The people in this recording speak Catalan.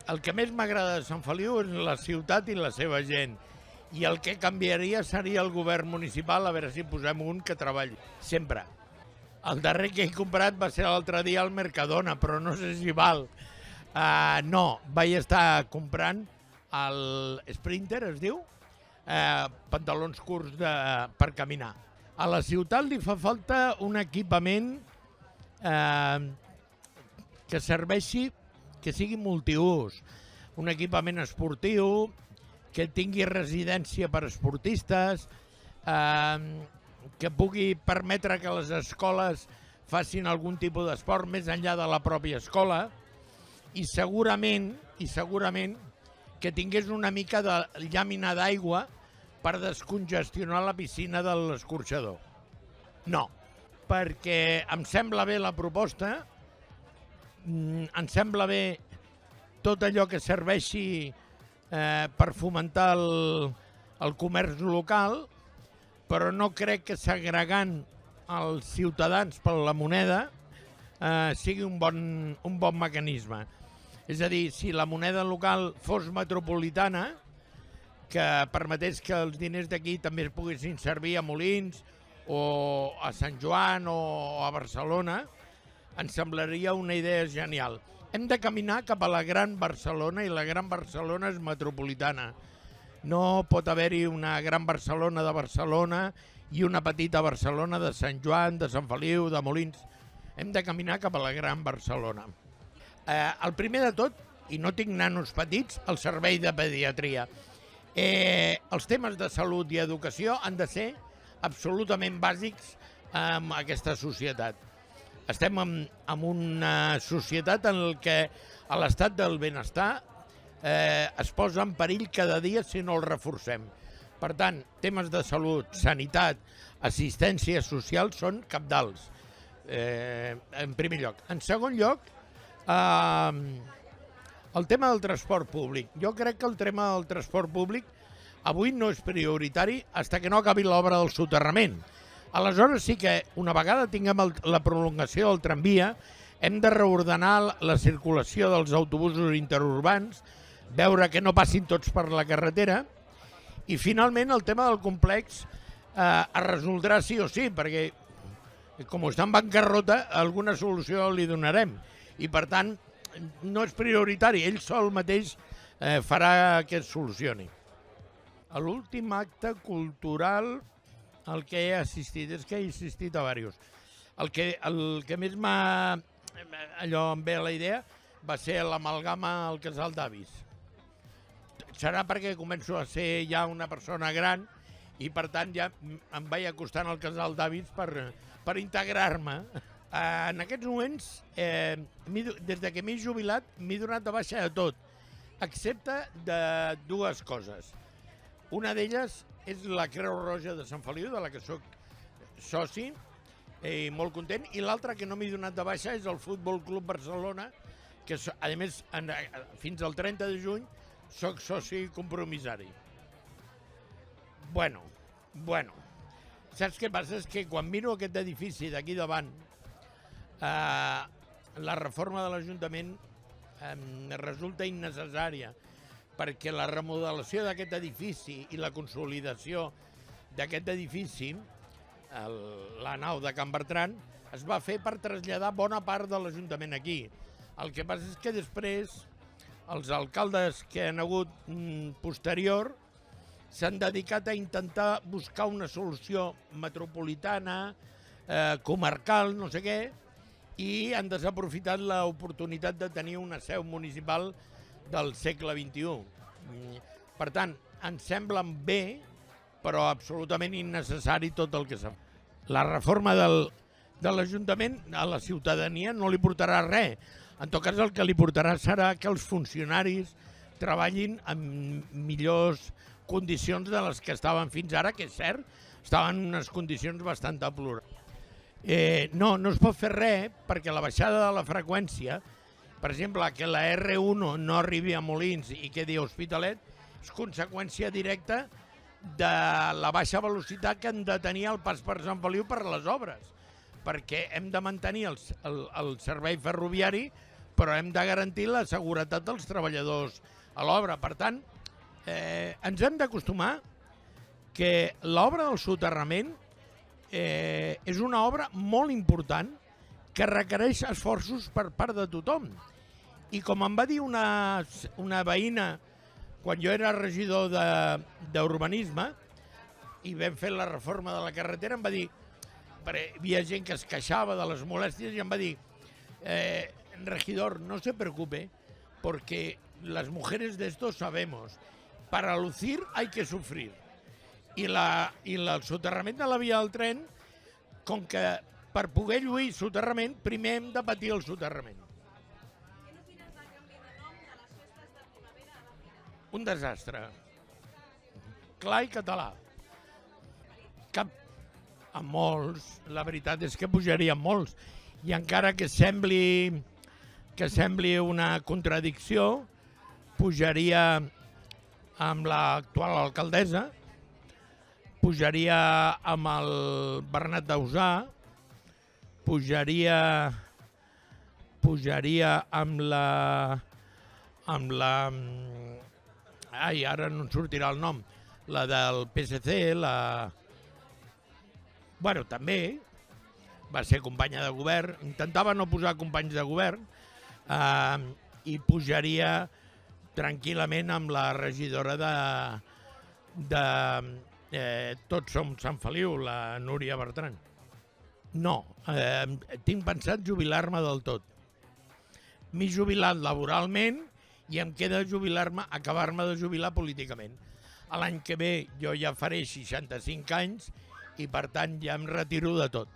El que més m'agrada de Sant Feliu és la ciutat i la seva gent. I el que canviaria seria el govern municipal, a veure si posem un que treballi sempre. El darrer que he comprat va ser l'altre dia al Mercadona, però no sé si val. No, vaig estar comprant el Sprinter, es diu, pantalons curts per caminar. A la ciutat li fa falta un equipament que serveixi, que sigui multiús, un equipament esportiu, que tingui residència per esportistes, que pugui permetre que les escoles facin algun tipus d'esport més enllà de la pròpia escola i segurament que tingués una mica de llàmina d'aigua per descongestionar la piscina de l'escorxador. No, perquè em sembla bé la proposta, em sembla bé tot allò que serveixi per fomentar el comerç local, però no crec que segregant els ciutadans per la moneda sigui un bon mecanisme. És a dir, si la moneda local fos metropolitana, que permetés que els diners d'aquí també es poguessin servir a Molins o a Sant Joan o a Barcelona, ens semblaria una idea genial. Hem de caminar cap a la Gran Barcelona i la Gran Barcelona és metropolitana. No pot haver-hi una Gran Barcelona de Barcelona i una petita Barcelona de Sant Joan, de Sant Feliu, de Molins. Hem de caminar cap a la Gran Barcelona. El primer de tot, i no tinc nanos petits, el servei de pediatria. Els temes de salut i educació han de ser absolutament bàsics en aquesta societat. Estem en una societat en què l'estat del benestar es posa en perill cada dia si no el reforcem. Per tant, temes de salut, sanitat, assistència social són cabdals, en primer lloc. En segon lloc, el tema del transport públic. Jo crec que el tema del transport públic avui no és prioritari fins que no acabi l'obra del soterrament. Aleshores sí que una vegada tinguem la prolongació del tramvia, hem de reordenar la circulació dels autobusos interurbans, veure que no passin tots per la carretera, i finalment el tema del complex es resoldrà sí o sí, perquè com està en bancarrota, alguna solució li donarem. I per tant, no és prioritari, ell sol mateix farà que es solucioni. A l'últim acte cultural al que he assistit, és que he assistit a diversos. El que més allò em ve a la idea va ser l'amalgama al Casal d'Avis. Serà perquè començo a ser ja una persona gran i per tant ja em vaig acostant al Casal d'Avis per integrar-me. En aquests moments, des que m'he jubilat, m'he donat de baixa de tot, excepte de dues coses. Una d'elles és la Creu Roja de Sant Feliu, de la que soc soci, i molt content, i l'altra que no m'he donat de baixa és el Futbol Club Barcelona, que a més fins al 30 de juny soc soci compromissari. Bueno, saps què passa? És que quan miro aquest edifici d'aquí davant, la reforma de l'Ajuntament resulta innecessària, perquè la remodelació d'aquest edifici i la consolidació d'aquest edifici, la nau de Can Bertran, es va fer per traslladar bona part de l'Ajuntament aquí. El que passa és que després els alcaldes que han hagut posterior s'han dedicat a intentar buscar una solució metropolitana, comarcal, no sé què, i han desaprofitat l'oportunitat de tenir una seu municipal del segle XXI. Per tant, ens semblen bé, però absolutament innecessari tot el que s'ha fet. La reforma de l'Ajuntament a la ciutadania no li portarà res. En tot cas, el que li portarà serà que els funcionaris treballin en millors condicions de les que estaven fins ara, que és cert, estaven en unes condicions bastant deplorables. No es pot fer res perquè la baixada de la freqüència, per exemple, que la R1 no arribi a Molins i quedi a Hospitalet, és conseqüència directa de la baixa velocitat que han de tenir al pas per Sant Feliu per les obres, perquè hem de mantenir el servei ferroviari però hem de garantir la seguretat dels treballadors a l'obra. Per tant, ens hem d'acostumar que l'obra del soterrament és una obra molt important que requereix esforços per part de tothom. I com em va dir una veïna quan jo era regidor d'urbanisme i vam fer la reforma de la carretera, em va dir, perquè hi havia gent que es queixava de les molèsties i em va dir, regidor, no se preocupe, porque las mujeres de esto sabemos, para lucir hay que sufrir. I el soterrament de la via del tren, com que per poder lluir soterrament, primer hem de patir el soterrament. Un desastre. Clar i català. A molts, la veritat és que pujarien molts. I encara que sembli una contradicció, pujaria amb l'actual alcaldessa, pujaria amb el Bernat Dausà, pujaria amb la... Ai, ara no em sortirà el nom. La del PSC, Bueno, també va ser companya de govern, intentava no posar companys de govern, i pujaria tranquil·lament amb la regidora de Tots som Sant Feliu, la Núria Bertran. No, tinc pensat jubilar-me del tot. M'he jubilat laboralment i em queda acabar-me de jubilar políticament. L'any que ve jo ja faré 65 anys i per tant ja em retiro de tot.